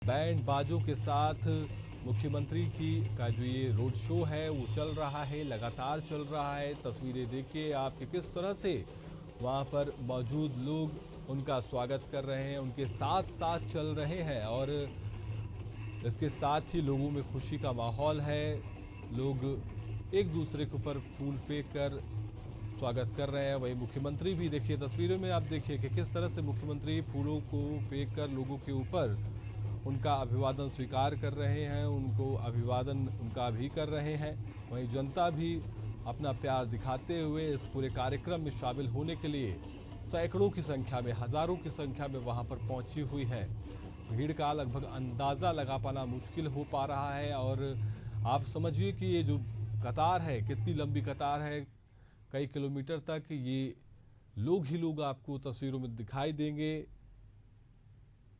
Band बाजों के साथ मुख्यमंत्री की का जो ये रोड शो है वो चल रहा है, लगातार चल रहा है। तस्वीरें देखिए आप कि किस तरह से वहाँ पर मौजूद लोग उनका स्वागत कर रहे हैं, उनके साथ साथ चल रहे हैं और इसके साथ ही लोगों में खुशी का माहौल है। लोग एक दूसरे के ऊपर फूल फेंक कर स्वागत कर रहे हैं। वही मुख्यमंत्री भी देखिए तस्वीरों में आप देखिए कि किस तरह से मुख्यमंत्री फूलों को फेंक कर लोगों के ऊपर उनका अभिवादन स्वीकार कर रहे हैं, उनको अभिवादन उनका भी कर रहे हैं। वहीं जनता भी अपना प्यार दिखाते हुए इस पूरे कार्यक्रम में शामिल होने के लिए सैकड़ों की संख्या में, हजारों की संख्या में वहां पर पहुंची हुई है। भीड़ का लगभग अंदाज़ा लगा पाना मुश्किल हो पा रहा है और आप समझिए कि ये जो कतार है, कितनी लंबी कतार है, कई किलोमीटर तक ये लोग ही लोग आपको तस्वीरों में दिखाई देंगे।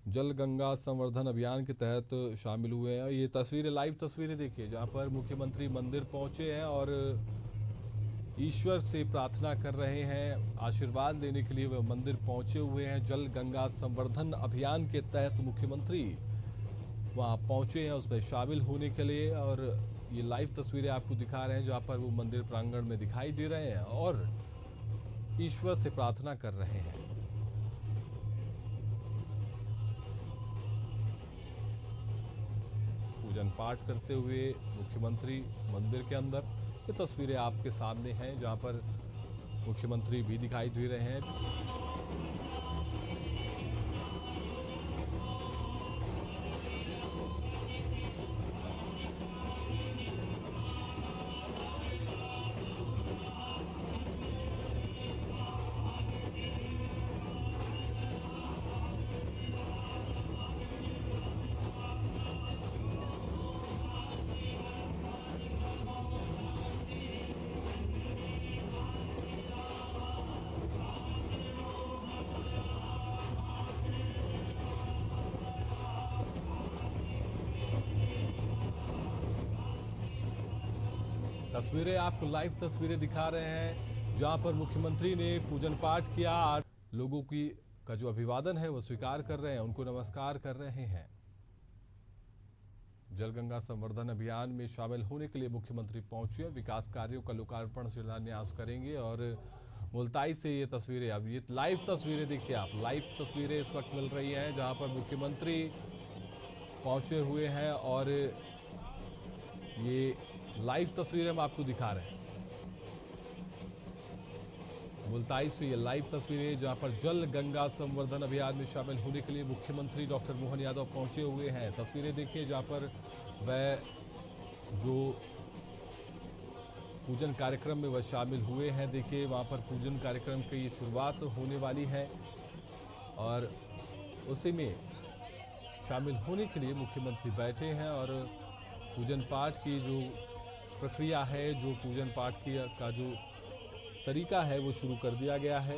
जल गंगा संवर्धन अभियान के तहत शामिल हुए हैं। ये तस्वीरें, लाइव तस्वीरें देखिए जहां पर मुख्यमंत्री मंदिर पहुंचे हैं और ईश्वर से प्रार्थना कर रहे हैं, आशीर्वाद लेने के लिए वह मंदिर पहुंचे हुए हैं। जल गंगा संवर्धन अभियान के तहत मुख्यमंत्री वहां पहुंचे हैं उसमें शामिल होने के लिए और ये लाइव तस्वीरें आपको दिखा रहे हैं जहां पर वो मंदिर प्रांगण में दिखाई दे रहे हैं और ईश्वर से प्रार्थना कर रहे हैं। पूजन पाठ करते हुए मुख्यमंत्री मंदिर के अंदर, ये तस्वीरें आपके सामने हैं जहां पर मुख्यमंत्री भी दिखाई दे रहे हैं। तस्वीरें आपको लाइव तस्वीरें दिखा रहे हैं जहां पर मुख्यमंत्री ने पूजन पाठ किया और लोगों की का जो अभिवादन है वो स्वीकार कर रहे हैं, उनको नमस्कार कर रहे हैं। जलगंगा संवर्धन अभियान में शामिल होने के लिए मुख्यमंत्री पहुंचे, विकास कार्यों का लोकार्पण शिलान्यास करेंगे और मुल्ताई से ये तस्वीरें, अब ये लाइव तस्वीरें देखिए आप, लाइव तस्वीरें इस वक्त मिल रही हैं जहां पर मुख्यमंत्री पहुंचे हुए हैं और ये लाइव तस्वीरें हम आपको दिखा रहे हैं। मुल्ताई से ये लाइव तस्वीरें जहां पर जल गंगा संवर्धन अभियान में शामिल होने के लिए मुख्यमंत्री डॉक्टर मोहन यादव पहुंचे हुए हैं। तस्वीरें देखिए जहां पर वह जो पूजन कार्यक्रम में वह शामिल हुए हैं। देखिए वहां पर पूजन कार्यक्रम की शुरुआत होने वाली है और उसी में शामिल होने के लिए मुख्यमंत्री बैठे हैं और पूजन पाठ की जो प्रक्रिया है, जो पूजन पाठ की का जो तरीका है वो शुरू कर दिया गया है।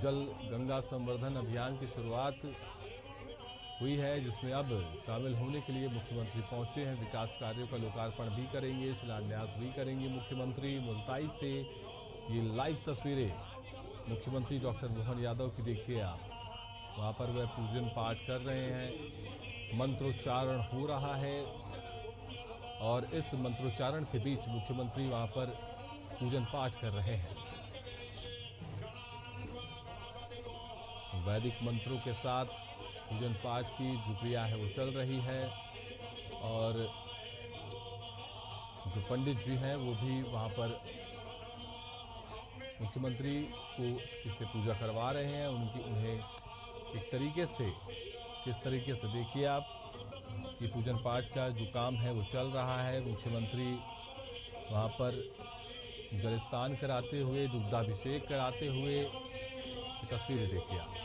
जल गंगा संवर्धन अभियान की शुरुआत हुई है जिसमें अब शामिल होने के लिए मुख्यमंत्री पहुंचे हैं। विकास कार्यों का लोकार्पण भी करेंगे, शिलान्यास भी करेंगे मुख्यमंत्री। मुल्ताई से ये लाइव तस्वीरें मुख्यमंत्री डॉक्टर मोहन यादव की देखिए आप, वहाँ पर वह पूजन पाठ कर रहे हैं, मंत्रोच्चारण हो रहा है और इस मंत्रोच्चारण के बीच मुख्यमंत्री वहां पर पूजन पाठ कर रहे हैं। वैदिक मंत्रों के साथ पूजन पाठ की जो क्रिया है वो चल रही है और जो पंडित जी हैं वो भी वहां पर मुख्यमंत्री को से पूजा करवा रहे हैं। उन्हें एक तरीके से, किस तरीके से देखिए आप कि पूजन पाठ का जो काम है वो चल रहा है। मुख्यमंत्री वहाँ पर जल स्नान कराते हुए, दुग्धाभिषेक कराते हुए, तस्वीरें देखिए आप।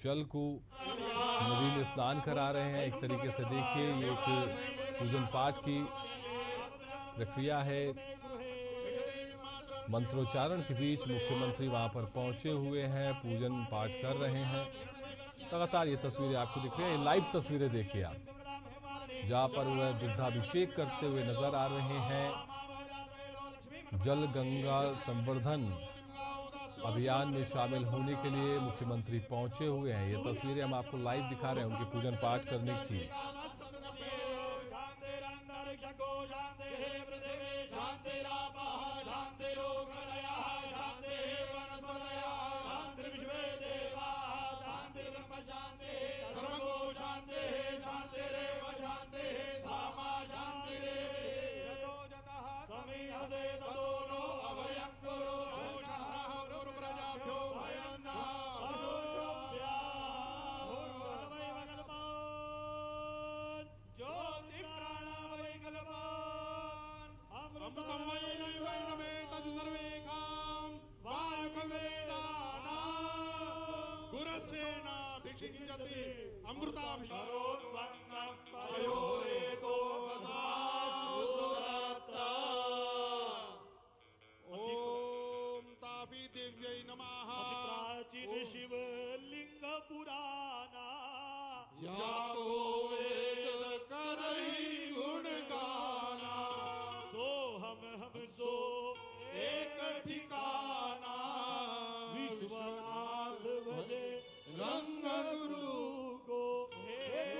जल को नदी में स्नान करा रहे हैं। एक तरीके से देखिए ये एक पूजन पाठ की प्रक्रिया है। मंत्रोच्चारण के बीच मुख्यमंत्री वहां पर पहुंचे हुए हैं, पूजन पाठ कर रहे हैं। लगातार ये तस्वीरें आपको दिख रही हैं, लाइव तस्वीरें देखिए आप, जहां पर वह दुग्धाभिषेक करते हुए नजर आ रहे हैं। जल गंगा संवर्धन अभियान में शामिल होने के लिए मुख्यमंत्री पहुंचे हुए हैं। ये तस्वीरें हम आपको लाइव दिखा रहे हैं उनके पूजन पाठ करने की। ओम तापी देव्यै नमः। प्राचीन शिवलिंग पुराना जागो वेद करहि गुण गाना। सो हम सो एक ठिकाना विश्वनाथ भजे रंग गुरु को हे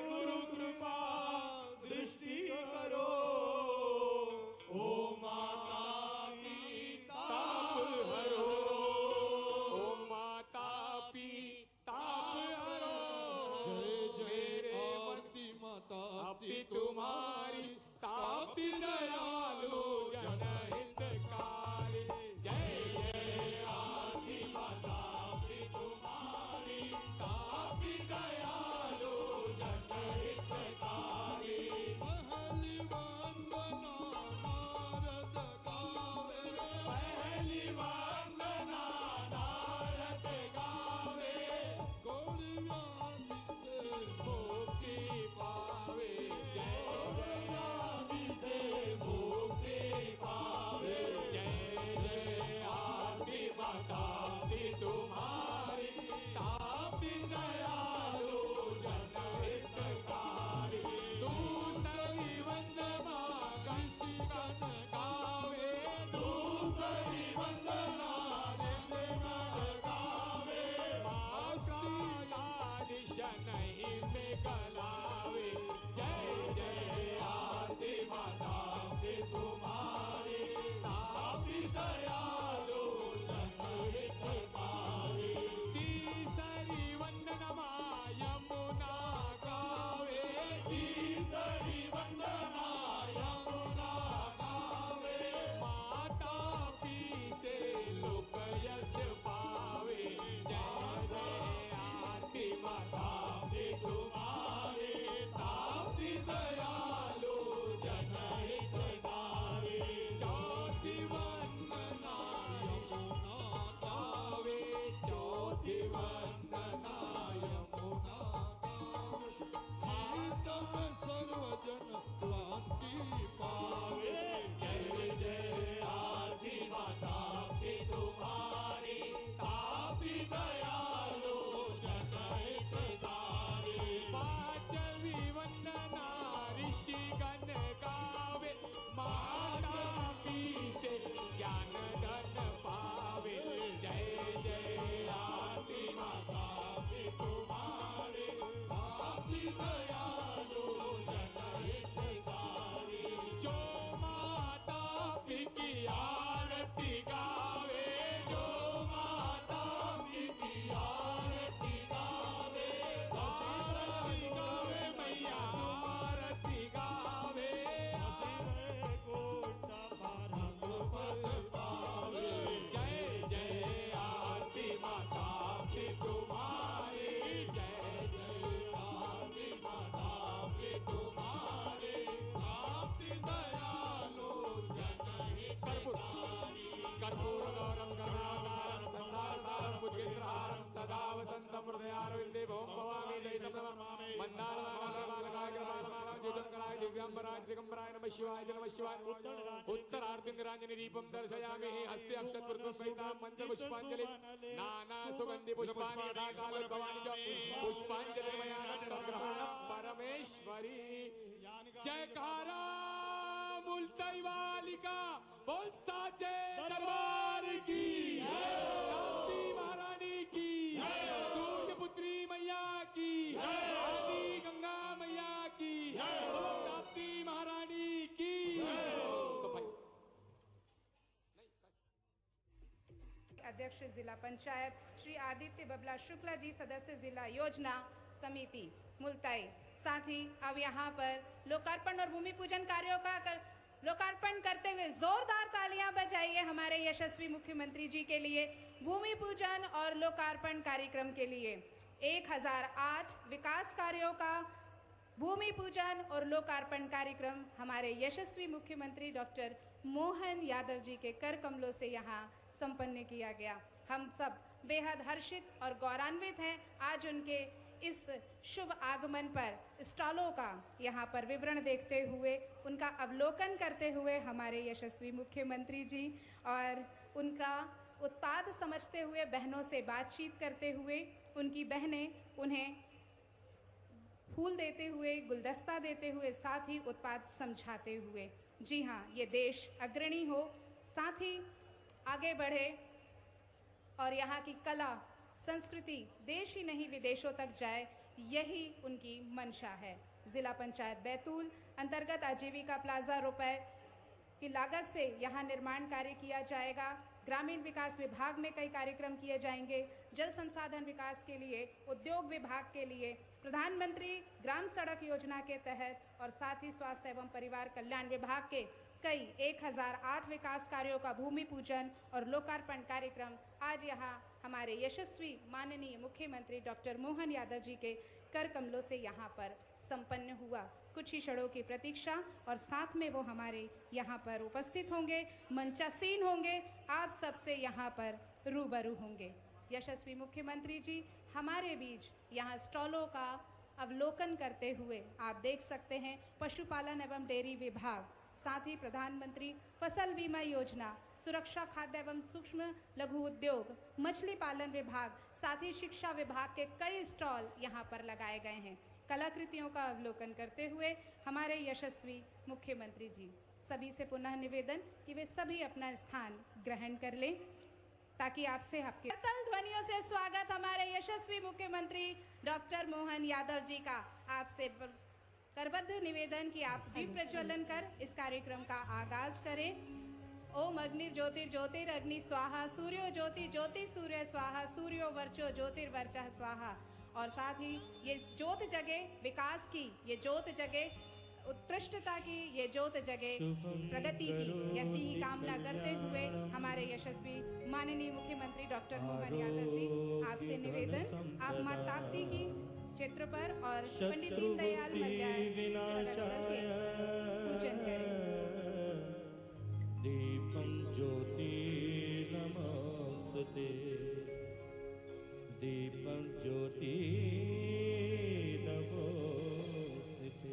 दिव्यांबराय दिगंबराय नमः शिवाय उत्तरार्ध निरांजनी दीपम दर्शयामि हस्ते अक्षतकृतं सहितां मंत्रपुष्पांजलि नाना सुगंधि पुष्पाणि यथा कालोद्भवानि च पुष्पांजलि मया ग्रहण परमेश्वरी जयकारा मुल्ताई वालिका बोल साचे दरबार की ताप्ती महारानी की सूर्यपुत्री मैया की आदि गंगा मैया की ताप्ती महारानी की अध्यक्ष जिला पंचायत श्री आदित्य बबला शुक्ला जी, सदस्य जिला योजना समिति मुल्ताई। साथ ही अब यहाँ पर लोकार्पण और भूमि पूजन कार्यों का लोकार्पण करते हुए जोरदार तालियां बजाइए हमारे यशस्वी मुख्यमंत्री जी के लिए भूमि पूजन और लोकार्पण कार्यक्रम के लिए। 1008 विकास कार्यों का भूमि पूजन और लोकार्पण कार्यक्रम हमारे यशस्वी मुख्यमंत्री डॉक्टर मोहन यादव जी के कर कमलों से यहाँ संपन्न किया गया। हम सब बेहद हर्षित और गौरवान्वित हैं आज उनके इस शुभ आगमन पर स्टॉलों का यहाँ पर विवरण देखते हुए, उनका अवलोकन करते हुए हमारे यशस्वी मुख्यमंत्री जी और उनका उत्पाद समझते हुए बहनों से बातचीत करते हुए, उनकी बहनें उन्हें फूल देते हुए, गुलदस्ता देते हुए, साथ ही उत्पाद समझाते हुए। जी हाँ, ये देश अग्रणी हो, साथ ही आगे बढ़े और यहाँ की कला संस्कृति देश ही नहीं विदेशों तक जाए, यही उनकी मंशा है। जिला पंचायत बैतूल अंतर्गत आजीविका प्लाजा रुपए की लागत से यहाँ निर्माण कार्य किया जाएगा। ग्रामीण विकास विभाग में कई कार्यक्रम किए जाएंगे। जल संसाधन विकास के लिए, उद्योग विभाग के लिए, प्रधानमंत्री ग्राम सड़क योजना के तहत और साथ ही स्वास्थ्य एवं परिवार कल्याण विभाग के कई 1008 विकास कार्यों का भूमि पूजन और लोकार्पण कार्यक्रम आज यहाँ हमारे यशस्वी माननीय मुख्यमंत्री डॉक्टर मोहन यादव जी के कर कमलों से यहाँ पर संपन्न हुआ। कुछ ही क्षणों की प्रतीक्षा और साथ में वो हमारे यहाँ पर उपस्थित होंगे, मंचासीन होंगे, आप सबसे यहाँ पर रूबरू होंगे। यशस्वी मुख्यमंत्री जी हमारे बीच यहाँ स्टॉलों का अवलोकन करते हुए आप देख सकते हैं पशुपालन एवं डेयरी विभाग, साथ ही प्रधानमंत्री फसल बीमा योजना, सुरक्षा खाद्य एवं सूक्ष्म लघु उद्योग, मछली पालन विभाग, साथ ही शिक्षा विभाग के कई स्टॉल यहाँ पर लगाए गए हैं। कलाकृतियों का अवलोकन करते हुए हमारे यशस्वी मुख्यमंत्री जी, सभी से पुनः निवेदन कि वे सभी अपना स्थान ग्रहण कर लें ताकि आपसे आपके करतल ध्वनियों से स्वागत हमारे यशस्वी मुख्यमंत्री डॉक्टर मोहन यादव जी का। आपसे करबद्ध निवेदन कि आप दीप प्रज्वलन कर इस कार्यक्रम का आगाज करें। ओम अग्नि ज्योतिर्ज्योतिरग्नि स्वाहा, सूर्यो ज्योति ज्योति सूर्य स्वाहा, सूर्यो वर्चो ज्योतिर्वर्चः स्वाहा। और साथ ही ये ज्योत जगे विकास की, ये ज्योत जगे उत्कृष्टता की, ये ज्योत जगे प्रगति की, ऐसी ही कामना करते हुए हमारे यशस्वी माननीय मुख्यमंत्री डॉक्टर मोहन यादव जी, आपसे निवेदन आप मां ताप्ती की क्षेत्र पर और पंडित दीनदयाल पूजन करें। दीपं ज्योति नमस्ते, दीपं ज्योति नमस्ते।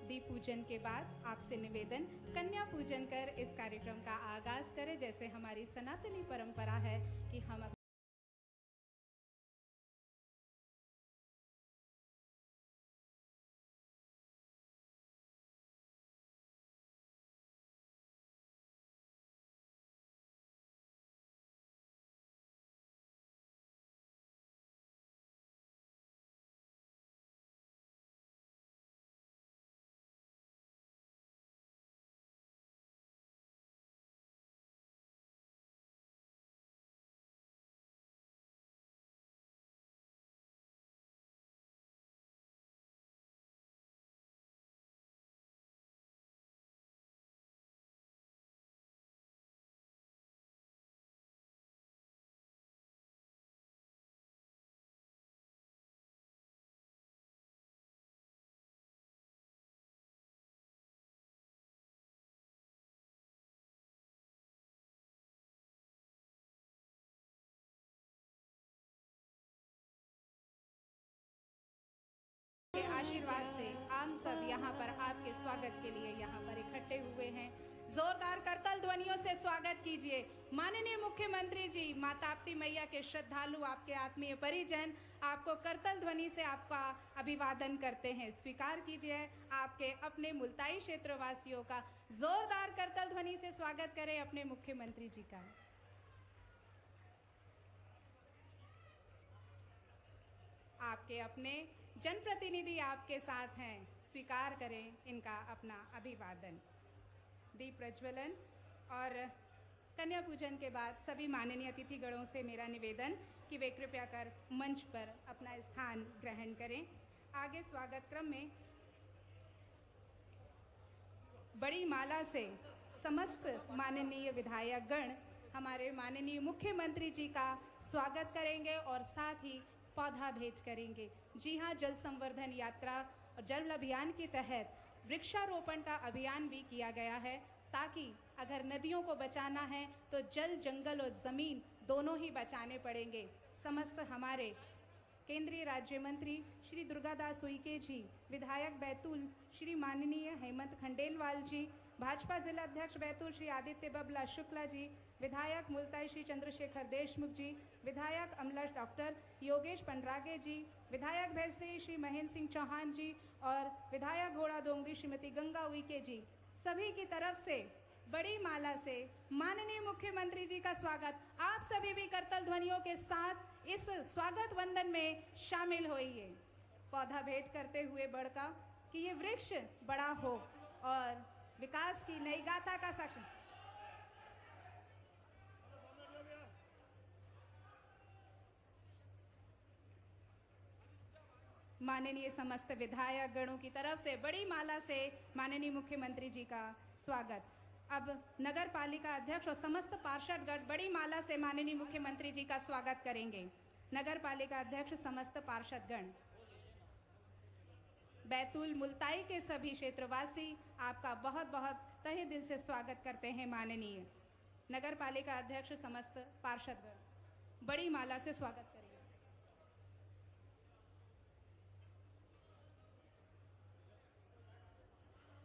दीप पूजन के बाद आपसे निवेदन कन्या पूजन कर इस कार्यक्रम का आगाज करें, जैसे हमारी सनातनी परंपरा है कि हम आशीर्वाद से हम सब यहाँ पर आपके स्वागत के लिए यहाँ पर इकट्ठे हुए हैं। जोरदार करताल ध्वनियों से स्वागत कीजिए माननीय मुख्यमंत्री जी, माता ताप्ती मैया के श्रद्धालु, आपके आत्मीय परिजन आपको करताल ध्वनि से आपका अभिवादन करते हैं। स्वीकार कीजिए आपके अपने मुल्ताई क्षेत्रवासियों का जोरदार करताल ध्वनि से स्वागत करें अपने मुख्यमंत्री जी का। आपके अपने जनप्रतिनिधि आपके साथ हैं, स्वीकार करें इनका अपना अभिवादन। दीप प्रज्वलन और कन्या पूजन के बाद सभी माननीय अतिथिगणों से मेरा निवेदन कि वे कृपया कर मंच पर अपना स्थान ग्रहण करें। आगे स्वागत क्रम में बड़ी माला से समस्त माननीय विधायक गण हमारे माननीय मुख्यमंत्री जी का स्वागत करेंगे और साथ ही पौधा भेंट करेंगे। जी हाँ, जल संवर्धन यात्रा और जल अभियान के तहत वृक्षारोपण का अभियान भी किया गया है, ताकि अगर नदियों को बचाना है तो जल, जंगल और ज़मीन दोनों ही बचाने पड़ेंगे। समस्त हमारे केंद्रीय राज्य मंत्री श्री दुर्गादास उइके जी, विधायक बैतूल श्री माननीय हेमंत खंडेलवाल जी, भाजपा जिला अध्यक्ष बैतूल श्री आदित्य बबला शुक्ला जी, विधायक मुल्ताई श्री चंद्रशेखर देशमुख जी, विधायक अमला डॉक्टर योगेश पंडरागे जी, विधायक भैंसदेही श्री महेंद्र सिंह चौहान जी और विधायक घोड़ा डोंगरी श्रीमती गंगा उइके जी, सभी की तरफ से बड़ी माला से माननीय मुख्यमंत्री जी का स्वागत। आप सभी भी करताल ध्वनियों के साथ इस स्वागत वंदन में शामिल होइए। पौधा भेंट करते हुए बड़ का कि ये वृक्ष बड़ा हो और विकास की नई गाथा का साक्षी। माननीय समस्त विधायक गणों की तरफ से बड़ी माला से माननीय मुख्यमंत्री जी का स्वागत। अब नगर पालिका अध्यक्ष और समस्त पार्षदगण बड़ी माला से माननीय मुख्यमंत्री जी का स्वागत करेंगे। नगर पालिका अध्यक्ष, समस्त पार्षदगण, बैतूल मुल्ताई के सभी क्षेत्रवासी आपका बहुत बहुत तहे दिल से स्वागत करते हैं। माननीय नगर पालिका अध्यक्ष, समस्त पार्षदगण बड़ी माला से स्वागत करेंगे।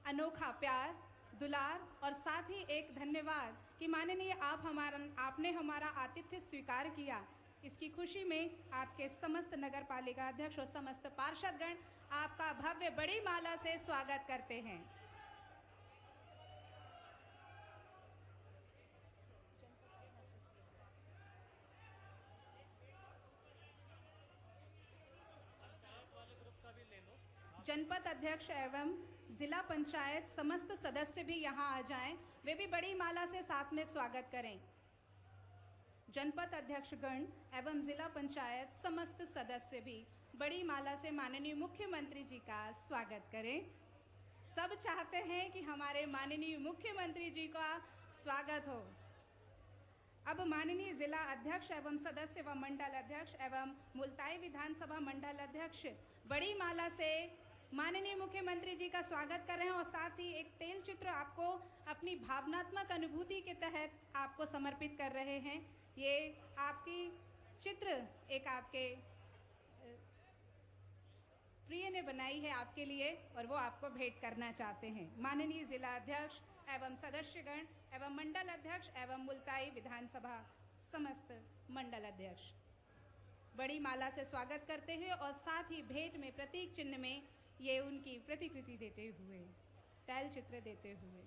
अनोखा प्यार, दुलार और साथ ही एक धन्यवाद कि माननीय आपने हमारा आतिथ्य स्वीकार किया। इसकी खुशी में आपके समस्त नगर पालिका अध्यक्ष और समस्त पार्षदगण आपका भव्य बड़ी माला से स्वागत करते हैं। जनपद अध्यक्ष एवं जिला पंचायत समस्त सदस्य भी यहाँ आ जाएं, वे भी बड़ी माला से साथ में स्वागत करें। जनपद अध्यक्ष गण एवं जिला पंचायत समस्त सदस्य भी बड़ी माला से माननीय मुख्यमंत्री जी का स्वागत करें। सब चाहते हैं कि हमारे माननीय मुख्यमंत्री जी का स्वागत हो। अब माननीय जिला अध्यक्ष एवं सदस्य व मंडल अध्यक्ष एवं मुल्ताई विधानसभा मंडल अध्यक्ष बड़ी माला से माननीय मुख्यमंत्री जी का स्वागत कर रहे हैं और साथ ही एक तेल चित्र आपको अपनी भावनात्मक अनुभूति के तहत आपको समर्पित कर रहे हैं। ये आपकी चित्र एक आपके प्रिय ने बनाई है आपके लिए और वो आपको भेंट करना चाहते हैं। माननीय जिला अध्यक्ष एवं सदस्यगण एवं मंडल अध्यक्ष एवं मुल्ताई विधानसभा समस्त मंडल अध्यक्ष बड़ी माला से स्वागत करते हैं और साथ ही भेंट में प्रतीक चिन्ह में ये उनकी प्रतिकृति देते हुए, तैल चित्र देते हुए।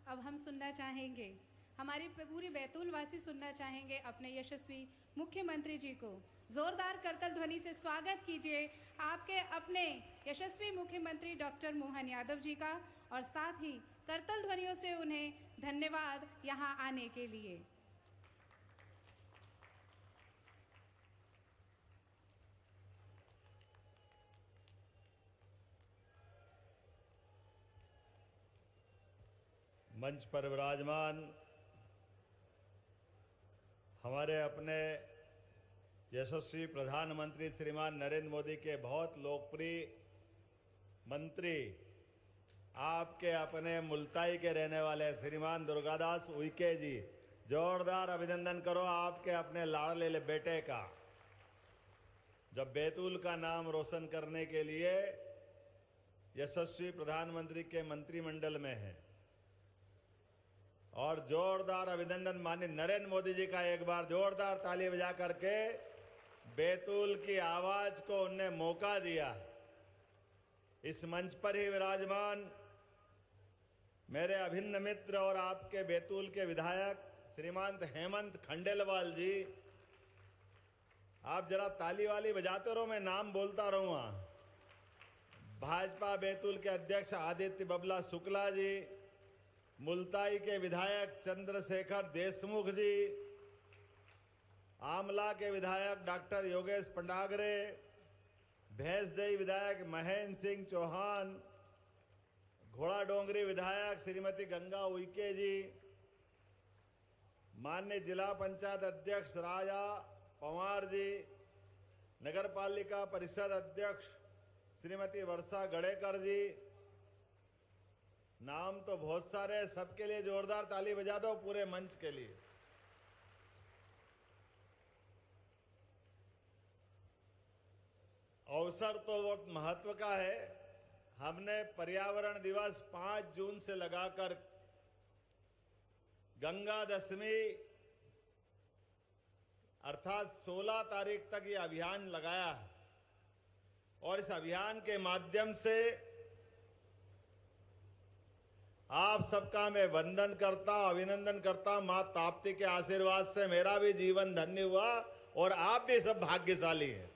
अब हम सुनना चाहेंगे, हमारी पूरी बैतूल वासी सुनना चाहेंगे अपने यशस्वी मुख्यमंत्री जी को। जोरदार करताल ध्वनि से स्वागत कीजिए आपके अपने यशस्वी मुख्यमंत्री डॉक्टर मोहन यादव जी का और साथ ही करताल ध्वनियों से उन्हें धन्यवाद यहाँ आने के लिए। मंच पर विराजमान हमारे अपने यशस्वी प्रधानमंत्री श्रीमान नरेंद्र मोदी के बहुत लोकप्रिय मंत्री, आपके अपने मुल्ताई के रहने वाले श्रीमान दुर्गादास उइके जी, जोरदार अभिनंदन करो आपके अपने लाडले बेटे का, जब बैतूल का नाम रोशन करने के लिए यशस्वी प्रधानमंत्री के मंत्रिमंडल में है। और जोरदार अभिनंदन माननीय नरेंद्र मोदी जी का, एक बार जोरदार ताली बजा करके बैतूल की आवाज को उनने मौका दिया है। इस मंच पर ही विराजमान मेरे अभिन्न मित्र और आपके बैतूल के विधायक श्रीमान हेमंत खंडेलवाल जी, आप जरा ताली वाली बजाते रहो, मैं नाम बोलता रहूंगा। भाजपा बैतूल के अध्यक्ष आदित्य बबला शुक्ला जी, मुल्ताई के विधायक चंद्रशेखर देशमुख जी, आमला के विधायक डॉक्टर योगेश पंडागरे, भैंसदेई विधायक महेंद्र सिंह चौहान, घोड़ा डोंगरी विधायक श्रीमती गंगा उइके जी, माननीय जिला पंचायत अध्यक्ष राजा पवार जी, नगर पालिका परिषद अध्यक्ष श्रीमती वर्षा गड़ेकर जी, नाम तो बहुत सारे, सबके लिए जोरदार ताली बजा दो पूरे मंच के लिए। अवसर तो बहुत महत्व का है। हमने पर्यावरण दिवस 5 जून से लगाकर गंगा दशमी अर्थात 16 तारीख तक ये अभियान लगाया है। और इस अभियान के माध्यम से आप सबका मैं वंदन करता, अभिनंदन करता। मां ताप्ती के आशीर्वाद से मेरा भी जीवन धन्य हुआ और आप भी सब भाग्यशाली हैं।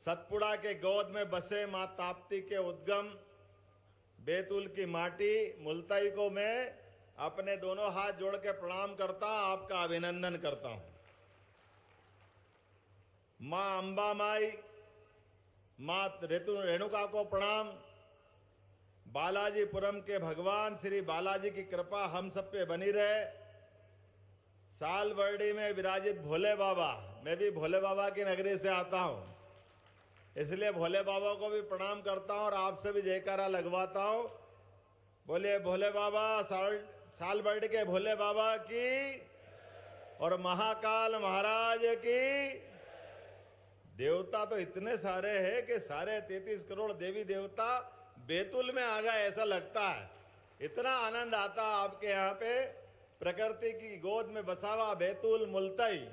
सतपुड़ा के गोद में बसे मां ताप्ती के उद्गम बैतूल की माटी मुल्ताई को मैं अपने दोनों हाथ जोड़ के प्रणाम करता, आपका अभिनंदन करता हूं। मां अंबा माई, मां रेणुका को प्रणाम। बालाजीपुरम के भगवान श्री बालाजी की कृपा हम सब पे बनी रहे। सालबर्डी में विराजित भोले बाबा, मैं भी भोले बाबा की नगरी से आता हूं, इसलिए भोले बाबा को भी प्रणाम करता हूं और आपसे भी जयकारा लगवाता हूं। बोले भोले बाबा, सालबर्डी के भोले बाबा की और महाकाल महाराज की। देवता तो इतने सारे हैं कि सारे 33 करोड़ देवी देवता बैतूल में आ गए ऐसा लगता है। इतना आनंद आता आपके यहाँ पे, प्रकृति की गोद में बसा हुआ बैतूल मुल्ताई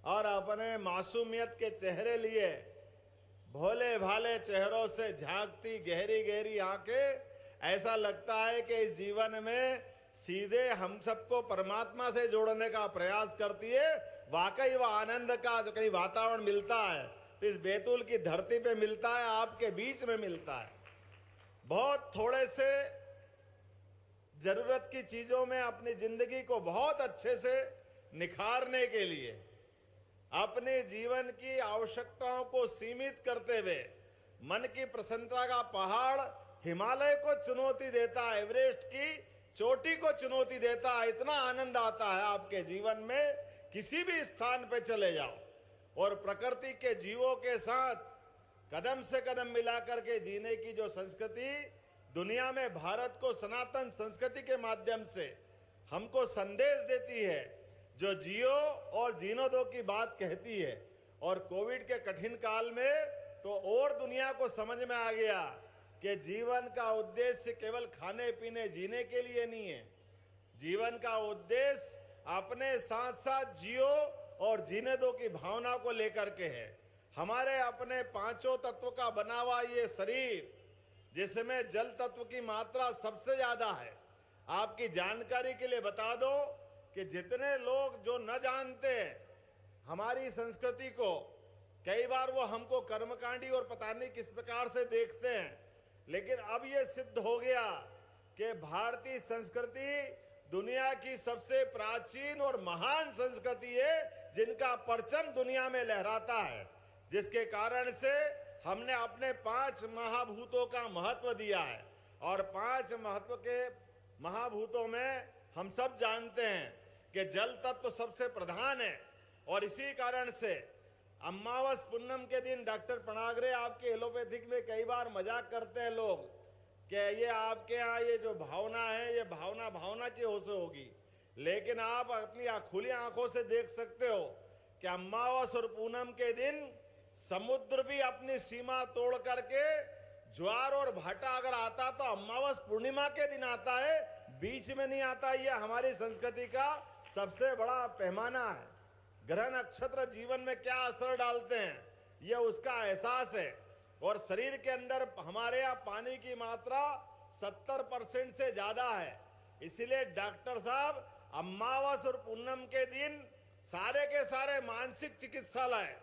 और अपने मासूमियत के चेहरे लिए भोले भाले चेहरों से झांकती गहरी गहरी आंखें, ऐसा लगता है कि इस जीवन में सीधे हम सबको परमात्मा से जोड़ने का प्रयास करती है। वाकई वह आनंद का जो कहीं वातावरण मिलता है तो इस बैतूल की धरती पे मिलता है, आपके बीच में मिलता है। बहुत थोड़े से जरूरत की चीजों में अपनी जिंदगी को बहुत अच्छे से निखारने के लिए अपने जीवन की आवश्यकताओं को सीमित करते हुए मन की प्रसन्नता का पहाड़ हिमालय को चुनौती देता है, एवरेस्ट की चोटी को चुनौती देता है। इतना आनंद आता है आपके जीवन में, किसी भी स्थान पे चले जाओ और प्रकृति के जीवों के साथ कदम से कदम मिलाकर के जीने की जो संस्कृति दुनिया में भारत को सनातन संस्कृति के माध्यम से हमको संदेश देती है, जो जियो और जीनो दो की बात कहती है। और कोविड के कठिन काल में तो और दुनिया को समझ में आ गया कि जीवन का उद्देश्य केवल खाने पीने जीने के लिए नहीं है। जीवन का उद्देश्य अपने साथ साथ जियो और जीने दो की भावना को लेकर के है। हमारे अपने 5 तत्व का बना हुआ ये शरीर, जिसमें जल तत्व की मात्रा सबसे ज्यादा है। आपकी जानकारी के लिए बता दो कि जितने लोग जो न जानते हैं हमारी संस्कृति को, कई बार वो हमको कर्मकांडी और पता नहीं किस प्रकार से देखते हैं, लेकिन अब ये सिद्ध हो गया कि भारतीय संस्कृति दुनिया की सबसे प्राचीन और महान संस्कृति है, जिनका परचम दुनिया में लहराता है। जिसके कारण से हमने अपने 5 महाभूतों का महत्व दिया है। और 5 महत्व के महाभूतों में हम सब जानते हैं कि जल तत्व सबसे प्रधान है। और इसी कारण से अमावस पूनम के दिन डॉक्टर पनागरे आपके एलोपैथिक में कई बार मजाक करते हैं लोग कि ये आपके यहाँ ये जो भावना है, ये भावना की ओर से होगी। लेकिन आप अपनी खुली आंखों से देख सकते हो कि अमावस और पूनम के दिन समुद्र भी अपनी सीमा तोड़ करके ज्वार और भाटा अगर आता तो अमावस पूर्णिमा के दिन आता है, बीच में नहीं आता। ये हमारी संस्कृति का सबसे बड़ा पैमाना है। ग्रह नक्षत्र जीवन में क्या असर डालते हैं, ये उसका एहसास है। और शरीर के अंदर हमारे यहाँ पानी की मात्रा 70% से ज्यादा है। इसीलिए डॉक्टर साहब अमावस और पूनम के दिन सारे के सारे मानसिक चिकित्सालय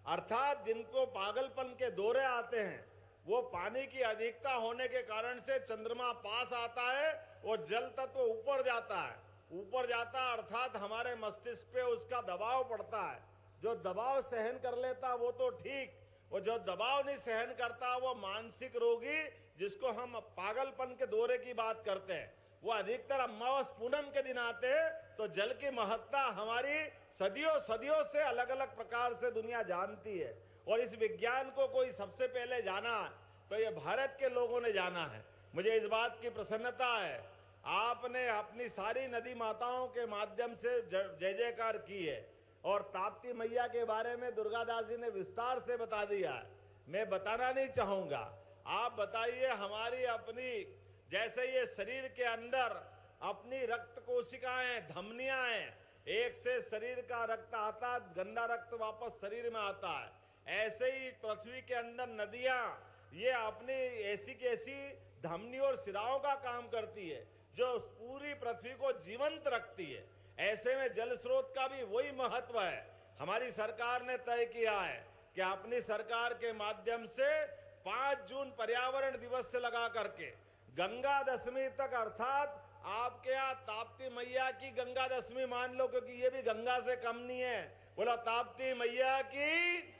अर्थात जिनको पागलपन के दौरे आते हैं, वो पानी की अधिकता होने के कारण से चंद्रमा पास आता है और जल तत्व ऊपर जाता है। ऊपर जाता अर्थात हमारे मस्तिष्क पे उसका दबाव पड़ता है। जो दबाव सहन कर लेता वो तो ठीक, और जो दबाव नहीं सहन करता वो मानसिक रोगी, जिसको हम पागलपन के दौरे की बात करते हैं, वो अधिकतर अमावस पूनम के दिन आते हैं। तो जल की महत्ता हमारी सदियों सदियों से अलग अलग प्रकार से दुनिया जानती है। और इस विज्ञान को कोई सबसे पहले जाना तो ये भारत के लोगों ने जाना है। मुझे इस बात की प्रसन्नता है, आपने अपनी सारी नदी माताओं के माध्यम से जय जयकार की है। और ताप्ती मैया के बारे में दुर्गादास जी ने विस्तार से बता दिया है, मैं बताना नहीं चाहूंगा। आप बताइए, हमारी अपनी जैसे ये शरीर के अंदर अपनी रक्त कोशिकाएं, धमनियां हैं, एक से शरीर का रक्त आता, गंदा रक्त वापस शरीर में आता है, ऐसे ही पृथ्वी के अंदर नदियां ये अपनी ऐसी की ऐसी धमनी और सिराओं का काम करती है जो पूरी पृथ्वी को जीवंत रखती है। ऐसे में जल स्रोत का भी वही महत्व है। हमारी सरकार ने तय किया है कि अपनी सरकार के माध्यम से 5 जून पर्यावरण दिवस से लगा करके गंगा दशमी तक, अर्थात आपके यहाँ ताप्ती मैया की गंगा दशमी मान लो, क्योंकि ये भी गंगा से कम नहीं है। बोला ताप्ती मैया की।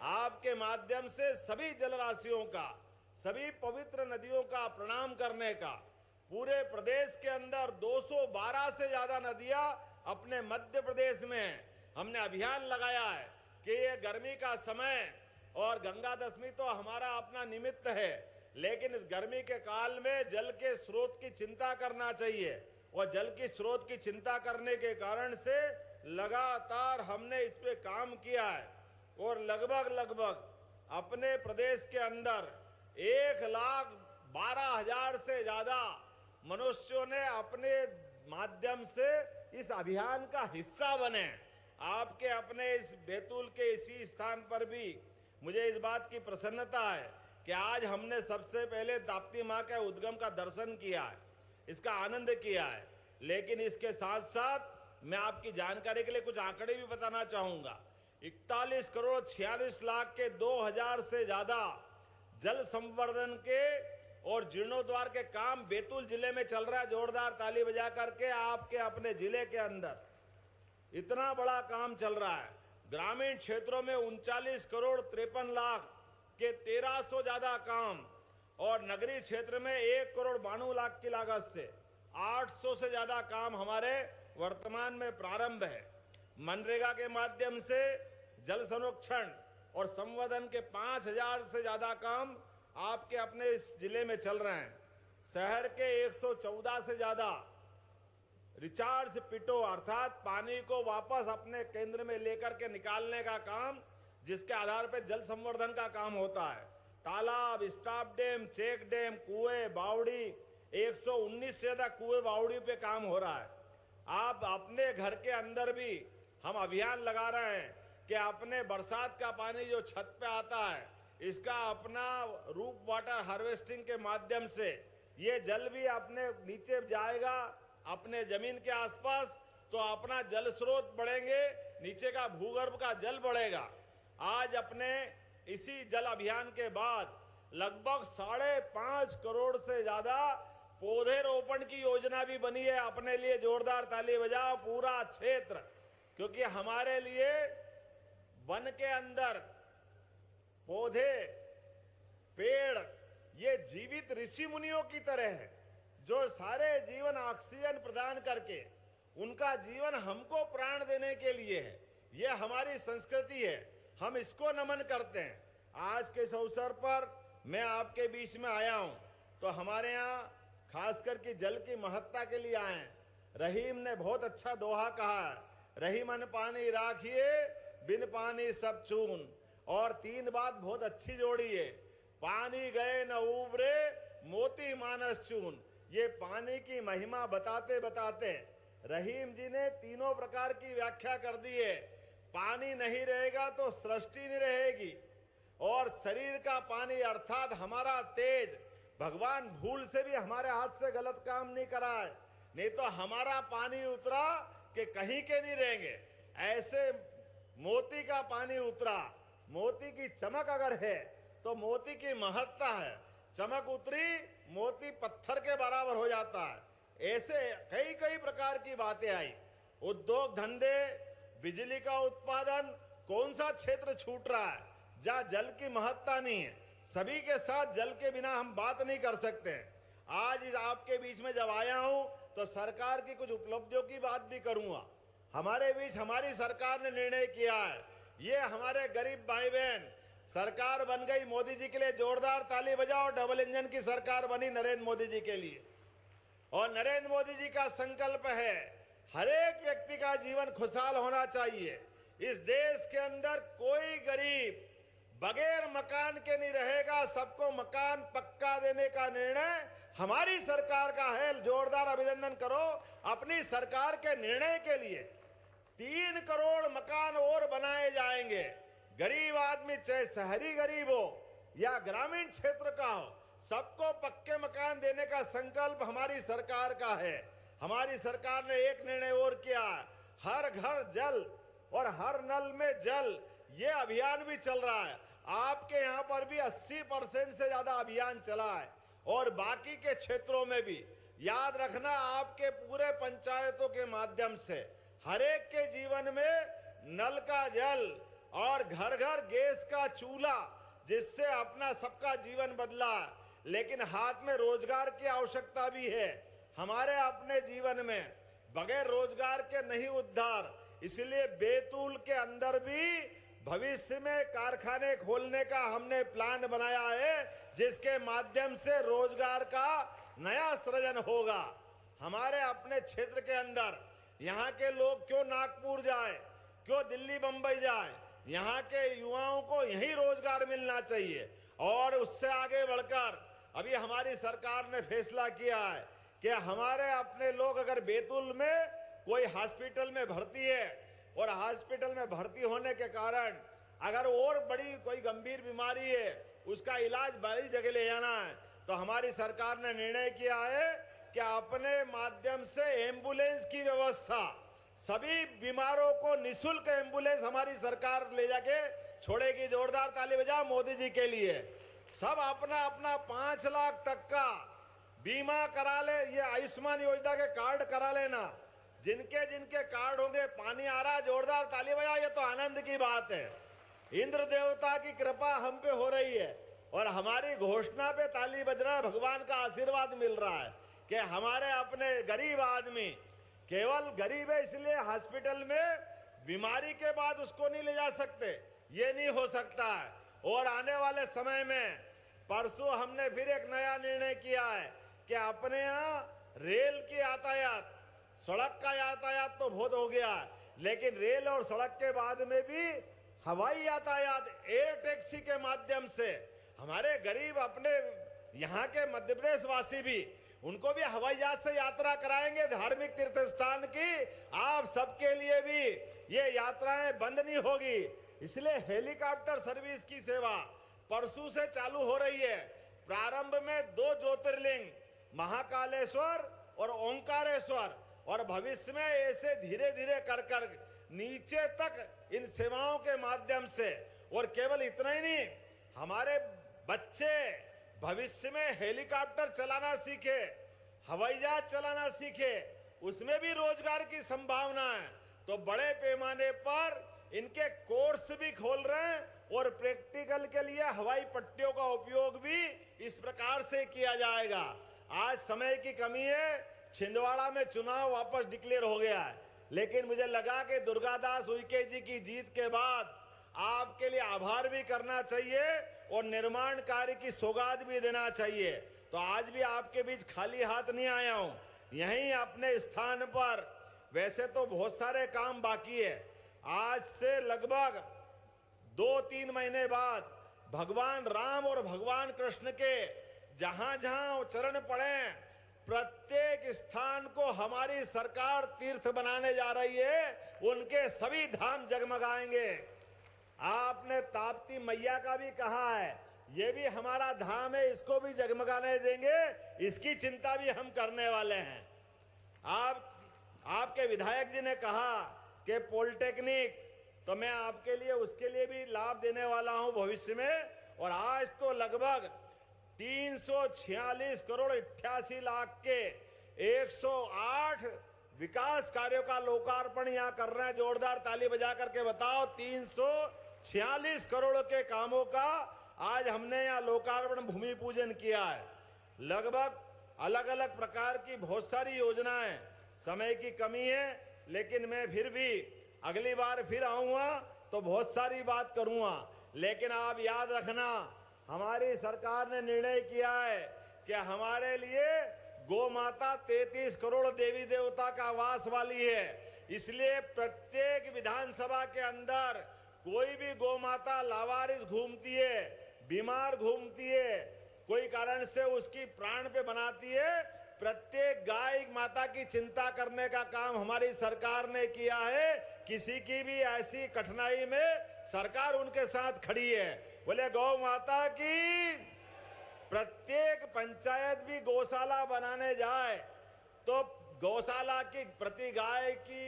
आपके माध्यम से सभी जलराशियों का, सभी पवित्र नदियों का प्रणाम करने का पूरे प्रदेश के अंदर 212 से ज्यादा नदियां अपने मध्य प्रदेश में हमने अभियान लगाया है कि ये गर्मी का समय और गंगा दशमी तो हमारा अपना निमित्त है, लेकिन इस गर्मी के काल में जल के स्रोत की चिंता करना चाहिए। और जल की स्रोत की चिंता करने के कारण से लगातार हमने इस पे काम किया है। और लगभग अपने प्रदेश के अंदर 1,12,000 से ज्यादा मनुष्यों ने अपने माध्यम से इस अभियान का हिस्सा बने। आपके अपने इस बैतूल के इसी स्थान पर भी मुझे इस बात की प्रसन्नता है कि आज हमने सबसे पहले ताप्ती माँ के उद्गम का दर्शन किया है, इसका आनंद किया है। लेकिन इसके साथ साथ मैं आपकी जानकारी के लिए कुछ आंकड़े भी बताना चाहूंगा। 41 करोड़ 46 लाख के 2000 से ज्यादा जल संवर्धन के और जीर्णोद्वार के काम बैतूल जिले में चल रहा है। जोरदार ताली बजा करके आपके अपने जिले के अंदर इतना बड़ा काम चल रहा है। ग्रामीण क्षेत्रों में 39 करोड़ 53 लाख के 1300 ज्यादा काम, और नगरीय क्षेत्र में 1 करोड़ 92 लाख की लागत से 800 से ज्यादा काम हमारे वर्तमान में प्रारंभ है। मनरेगा के माध्यम से जल संरक्षण और संवर्धन के 5000 से ज्यादा काम आपके अपने इस जिले में चल रहे हैं। शहर के 114 से ज्यादा रिचार्ज पिटो, अर्थात पानी को वापस अपने केंद्र में लेकर के निकालने का काम, जिसके आधार पर जल संवर्धन का काम होता है। तालाब, स्टॉप डैम, चेक डैम, कुएं, बावड़ी, 119 से ज्यादा कुएं बावड़ी पे काम हो रहा है। आप अपने घर के अंदर भी हम अभियान लगा रहे हैं कि अपने बरसात का पानी जो छत पे आता है, इसका अपना रूप वाटर हार्वेस्टिंग के माध्यम से ये जल भी अपने नीचे जाएगा, अपने जमीन के आसपास, तो अपना जल स्रोत बढ़ेंगे, नीचे का भूगर्भ का जल बढ़ेगा। आज अपने इसी जल अभियान के बाद लगभग 5.5 करोड़ से ज्यादा पौधे रोपण की योजना भी बनी है। अपने लिए जोरदार ताली बजाओ पूरा क्षेत्र, क्योंकि हमारे लिए वन के अंदर पौधे, पेड़ ये जीवित ऋषि मुनियों की तरह है, जो सारे जीवन ऑक्सीजन प्रदान करके उनका जीवन हमको प्राण देने के लिए है। ये हमारी संस्कृति है, हम इसको नमन करते हैं। आज के इस अवसर पर मैं आपके बीच में आया हूं, तो हमारे यहाँ खास करके जल की महत्ता के लिए आए हैं। रहीम ने बहुत अच्छा दोहा कहा है, रहीमन पानी राखिए बिन पानी सब चून। और 3 बात बहुत अच्छी जोड़ी है, पानी गए न उबरे मोती मानस चून। ये पानी की महिमा बताते बताते रहीम जी ने तीनों प्रकार की व्याख्या कर दी है। पानी नहीं रहेगा तो सृष्टि नहीं रहेगी, और शरीर का पानी अर्थात हमारा तेज, भगवान भूल से भी हमारे हाथ से गलत काम नहीं कराए, नहीं तो हमारा पानी उतरा कि कहीं के नहीं रहेंगे। ऐसे मोती का पानी उतरा, मोती की चमक अगर है तो मोती की महत्ता है, चमक उतरी मोती पत्थर के बराबर हो जाता है। ऐसे कई कई प्रकार की बातें आई, उद्योग धंधे, बिजली का उत्पादन, कौन सा क्षेत्र छूट रहा है जहां जल की महत्ता नहीं है। सभी के साथ जल के बिना हम बात नहीं कर सकते। आज इस आपके बीच में जब आया हूं तो सरकार की कुछ उपलब्धियों की बात भी करूंगा। हमारे बीच हमारी सरकार ने निर्णय किया है, ये हमारे गरीब भाई बहन, सरकार बन गई मोदी जी के लिए, जोरदार ताली बजाओ। डबल इंजन की सरकार बनी नरेंद्र मोदी जी के लिए, और नरेंद्र मोदी जी का संकल्प है हर एक व्यक्ति का जीवन खुशहाल होना चाहिए। इस देश के अंदर कोई गरीब बगैर मकान के नहीं रहेगा, सबको मकान पक्का देने का निर्णय हमारी सरकार का है। जोरदार अभिनंदन करो अपनी सरकार के निर्णय के लिए। 3 करोड़ मकान और बनाए जाएंगे। गरीब आदमी चाहे शहरी गरीब हो या ग्रामीण क्षेत्र का हो, सबको पक्के मकान देने का संकल्प हमारी सरकार का है। हमारी सरकार ने एक निर्णय और किया, हर घर जल और हर नल में जल, ये अभियान भी चल रहा है। आपके यहाँ पर भी 80% से ज्यादा अभियान चला है, और बाकी के क्षेत्रों में भी। याद रखना, आपके पूरे पंचायतों के माध्यम से हर एक के जीवन में नल का जल और घर घर गैस का चूल्हा, जिससे अपना सबका जीवन बदला। लेकिन हाथ में रोजगार की आवश्यकता भी है। हमारे अपने जीवन में बगैर रोजगार के नहीं उद्धार, इसलिए बैतूल के अंदर भी भविष्य में कारखाने खोलने का हमने प्लान बनाया है, जिसके माध्यम से रोजगार का नया सृजन होगा। हमारे अपने क्षेत्र के अंदर यहाँ के लोग क्यों नागपुर जाए, क्यों दिल्ली बंबई जाए, यहाँ के युवाओं को यही रोजगार मिलना चाहिए। और उससे आगे बढ़कर अभी हमारी सरकार ने फैसला किया है कि हमारे अपने लोग अगर बैतूल में कोई हॉस्पिटल में भर्ती है, और हॉस्पिटल में भर्ती होने के कारण अगर और बड़ी कोई गंभीर बीमारी है, उसका इलाज बड़ी जगह ले जाना है, तो हमारी सरकार ने निर्णय किया है कि अपने माध्यम से एम्बुलेंस की व्यवस्था, सभी बीमारों को निःशुल्क एम्बुलेंस हमारी सरकार ले जाके छोड़ेगी। जोरदार ताली बजाओ मोदी जी के लिए। सब अपना अपना 5 लाख तक का बीमा करा ले, ये आयुष्मान योजना के कार्ड करा लेना। जिनके जिनके कार्ड होंगे, पानी आ रहा, जोरदार ताली बजाओ, ये तो आनंद की बात है। इंद्र देवता की कृपा हम पे हो रही है, और हमारी घोषणा पे ताली बज रहा है, भगवान का आशीर्वाद मिल रहा है कि हमारे अपने गरीब आदमी, केवल गरीब है इसलिए हॉस्पिटल में बीमारी के बाद उसको नहीं ले जा सकते, ये नहीं हो सकता है। और आने वाले समय में परसों हमने फिर एक नया निर्णय किया है कि अपने यहाँ रेल की यातायात, सड़क का यातायात तो बहुत हो गया है, लेकिन रेल और सड़क के बाद में भी हवाई यातायात, एयर टैक्सी के माध्यम से हमारे गरीब अपने यहाँ के मध्य प्रदेश वासी भी, उनको भी हवाई जहाज से यात्रा कराएंगे धार्मिक तीर्थ स्थान की। आप सबके लिए भी ये यात्राएं बंद नहीं होगी, इसलिए हेलीकॉप्टर सर्विस की सेवा परसों से चालू हो रही है। प्रारंभ में 2 ज्योतिर्लिंग महाकालेश्वर और ओंकारेश्वर, और भविष्य में ऐसे धीरे धीरे कर कर नीचे तक इन सेवाओं के माध्यम से। और केवल इतना ही नहीं, हमारे बच्चे भविष्य में हेलीकॉप्टर चलाना सीखे, हवाई जहाज चलाना सीखे, उसमें भी रोजगार की संभावना है। तो बड़े पैमाने पर इनके कोर्स भी खोल रहे हैं, और प्रैक्टिकल के लिए हवाई पट्टियों का उपयोग भी इस प्रकार से किया जाएगा। आज समय की कमी है, छिंदवाड़ा में चुनाव वापस डिक्लेयर हो गया है, लेकिन मुझे लगा कि दुर्गादास उइके जी की जीत के बाद आपके लिए आभार भी करना चाहिए और निर्माण कार्य की सौगात भी देना चाहिए। तो आज भी आपके बीच खाली हाथ नहीं आया हूं, यहीं अपने स्थान पर, वैसे तो बहुत सारे काम बाकी है। आज से लगभग 2-3 महीने बाद भगवान राम और भगवान कृष्ण के जहां जहां चरण पड़े, प्रत्येक स्थान को हमारी सरकार तीर्थ बनाने जा रही है। उनके सभी धाम जगमगाएंगे। आपने ताप्ती मैया का भी कहा है, ये भी हमारा धाम है, इसको भी जगमगाने देंगे। इसकी चिंता भी हम करने वाले हैं। आपके विधायक जी ने कहा कि पॉलिटेक्निक, तो मैं आपके लिए उसके लिए भी लाभ देने वाला हूं भविष्य में। और आज तो लगभग 346 करोड़ 88 लाख के 108 विकास कार्यों का लोकार्पण यहां कर रहे हैं। जोरदार ताली बजा करके बताओ, 346 करोड़ के कामों का आज हमने यहां लोकार्पण भूमि पूजन किया है। लगभग अलग अलग प्रकार की बहुत सारी योजनाएं, समय की कमी है, लेकिन मैं फिर भी अगली बार फिर आऊंगा तो बहुत सारी बात करूंगा। लेकिन आप याद रखना, हमारी सरकार ने निर्णय किया है कि हमारे लिए गौ माता 33 करोड़ देवी देवता का वास वाली है। इसलिए प्रत्येक विधानसभा के अंदर कोई भी गौ माता लावारिस घूमती है, बीमार घूमती है, कोई कारण से उसकी प्राण पे बनाती है, प्रत्येक गाय माता की चिंता करने का काम हमारी सरकार ने किया है। किसी की भी ऐसी कठिनाई में सरकार उनके साथ खड़ी है। बोले गौ माता की। प्रत्येक पंचायत भी गौशाला बनाने जाए तो गौशाला की प्रति गाय की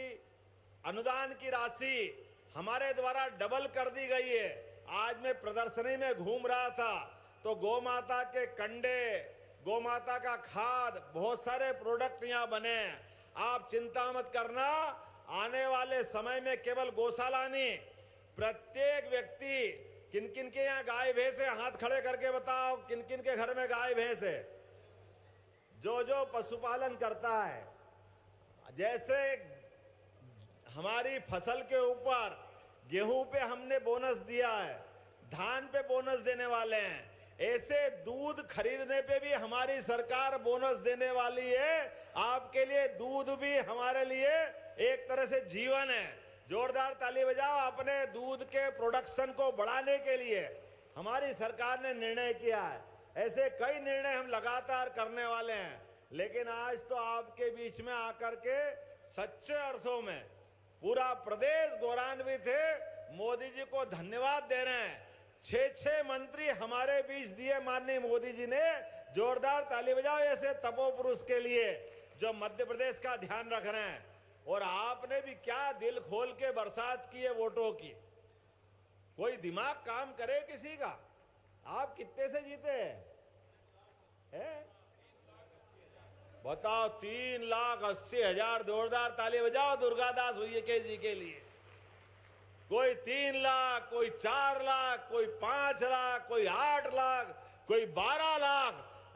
अनुदान की राशि हमारे द्वारा डबल कर दी गई है। आज मैं प्रदर्शनी में घूम रहा था तो गौ माता के कंडे, गौ माता का खाद, बहुत सारे प्रोडक्ट यहाँ बने। आप चिंता मत करना, आने वाले समय में केवल गौशाला नहीं, प्रत्येक व्यक्ति, किन किन के यहाँ गाय भैंस है, हाथ खड़े करके बताओ, किन किन के घर में गाय भैंस है। जो जो पशुपालन करता है, जैसे हमारी फसल के ऊपर गेहूं पे हमने बोनस दिया है, धान पे बोनस देने वाले हैं, ऐसे दूध खरीदने पे भी हमारी सरकार बोनस देने वाली है। आपके लिए दूध भी हमारे लिए एक तरह से जीवन है। जोरदार ताली बजाओ। अपने दूध के प्रोडक्शन को बढ़ाने के लिए हमारी सरकार ने निर्णय किया है। ऐसे कई निर्णय हम लगातार करने वाले हैं। लेकिन आज तो आपके बीच में आकर के सच्चे अर्थों में पूरा प्रदेश गौरवान्वित है। मोदी जी को धन्यवाद दे रहे हैं। 6 मंत्री हमारे बीच दिए माननीय मोदी जी ने। जोरदार ताली बजाओ ऐसे तपोपुरुष के लिए जो मध्य प्रदेश का ध्यान रख रहे हैं। और आपने भी क्या दिल खोल के बरसात की है वोटों की। कोई दिमाग काम करे किसी का। आप कितने से जीते हैं? बताओ, 3,80,000। जोरदार ताली बजाओ दुर्गादास भैया जी के लिए। कोई 3 लाख, कोई 4 लाख, कोई 5 लाख, कोई 8 लाख, कोई 12 लाख,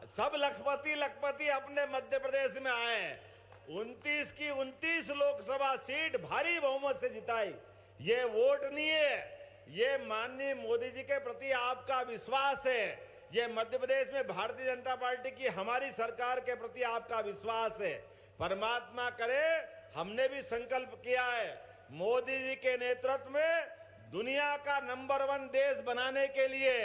सब लखपति अपने मध्य प्रदेश में आए। 29 की 29 लोकसभा सीट भारी बहुमत से जिताई। ये वोट नहीं है, ये माननीय मोदी जी के प्रति आपका विश्वास है। ये मध्य प्रदेश में भारतीय जनता पार्टी की हमारी सरकार के प्रति आपका विश्वास है। परमात्मा करे, हमने भी संकल्प किया है मोदी जी के नेतृत्व में दुनिया का नंबर 1 देश बनाने के लिए,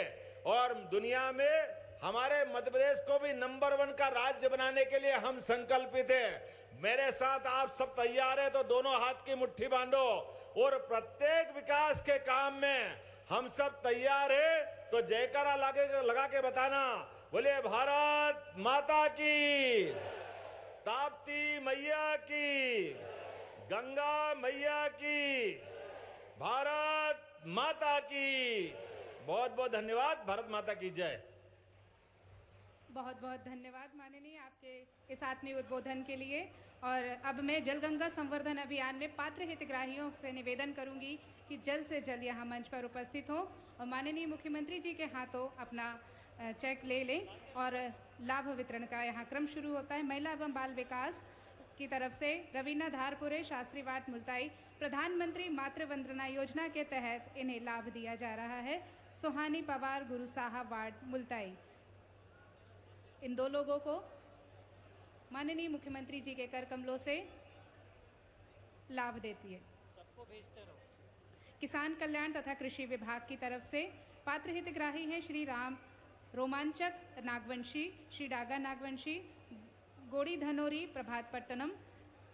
और दुनिया में हमारे मध्य प्रदेश को भी नंबर 1 का राज्य बनाने के लिए हम संकल्पित हैं। मेरे साथ आप सब तैयार हैं तो दोनों हाथ की मुट्ठी बांधो और प्रत्येक विकास के काम में हम सब तैयार हैं। तो जयकारा लगा के बताना, बोले भारत माता की, ताप्ती मैया की, गंगा मैया की, भारत माता की। बहुत बहुत धन्यवाद। भारत माता की जय। बहुत बहुत धन्यवाद माननीय आपके इस आत्मीय उद्बोधन के लिए। और अब मैं जल गंगा संवर्धन अभियान में पात्र हितग्राहियों से निवेदन करूंगी कि जल्द से जल्द यहाँ मंच पर उपस्थित हो और माननीय मुख्यमंत्री जी के हाथों अपना चेक ले लें। और लाभ वितरण का यहाँ क्रम शुरू होता है। महिला एवं बाल विकास की तरफ से रवीना धारपुरे, शास्त्री वार्ड मुल्ताई, प्रधानमंत्री मातृ वंदना योजना के तहत इन्हें लाभ दिया जा रहा है। सुहानी पवार, गुरु साहब वार्ड मुल्ताई, इन 2 लोगों को माननीय मुख्यमंत्री जी के कर कमलों से लाभ देती है। किसान कल्याण तथा कृषि विभाग की तरफ से पात्र हितग्राही हैं श्री राम रोमांचक नागवंशी, श्री डागा नागवंशी, गोड़ी धनोरी, प्रभात पट्टनम।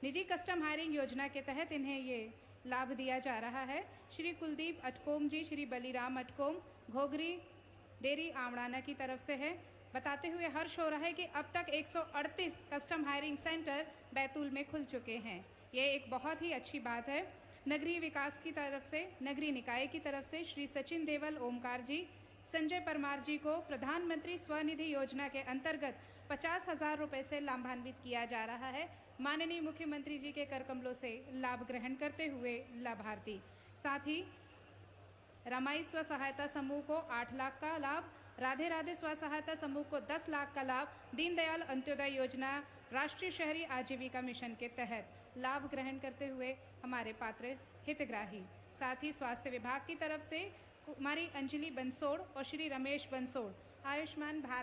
निजी कस्टम हायरिंग योजना के तहत इन्हें ये लाभ दिया जा रहा है। श्री कुलदीप अटकोम जी, श्री बलीराम अटकोम, घोघरी डेरी आमड़ाना की तरफ से है। बताते हुए हर्ष हो रहा है कि अब तक 138 कस्टम हायरिंग सेंटर बैतूल में खुल चुके हैं। ये एक बहुत ही अच्छी बात है। नगरीय विकास की तरफ से, नगरीय निकाय की तरफ से श्री सचिन देवल ओमकार जी, संजय परमार जी को प्रधानमंत्री स्वनिधि योजना के अंतर्गत 50,000 रुपये से लाभान्वित किया जा रहा है। माननीय मुख्यमंत्री जी के कर कमलों से लाभ ग्रहण करते हुए लाभार्थी। साथ ही रमाई स्व सहायता समूह को 8 लाख का लाभ, राधे राधे स्व सहायता समूह को 10 लाख का लाभ, दीनदयाल अंत्योदय योजना राष्ट्रीय शहरी आजीविका मिशन के तहत लाभ ग्रहण करते हुए हमारे पात्र हितग्राही। साथ ही स्वास्थ्य विभाग की तरफ से कुमारी अंजलि बंसोड़ और श्री रमेश बंसोड़ आयुष्मान भारत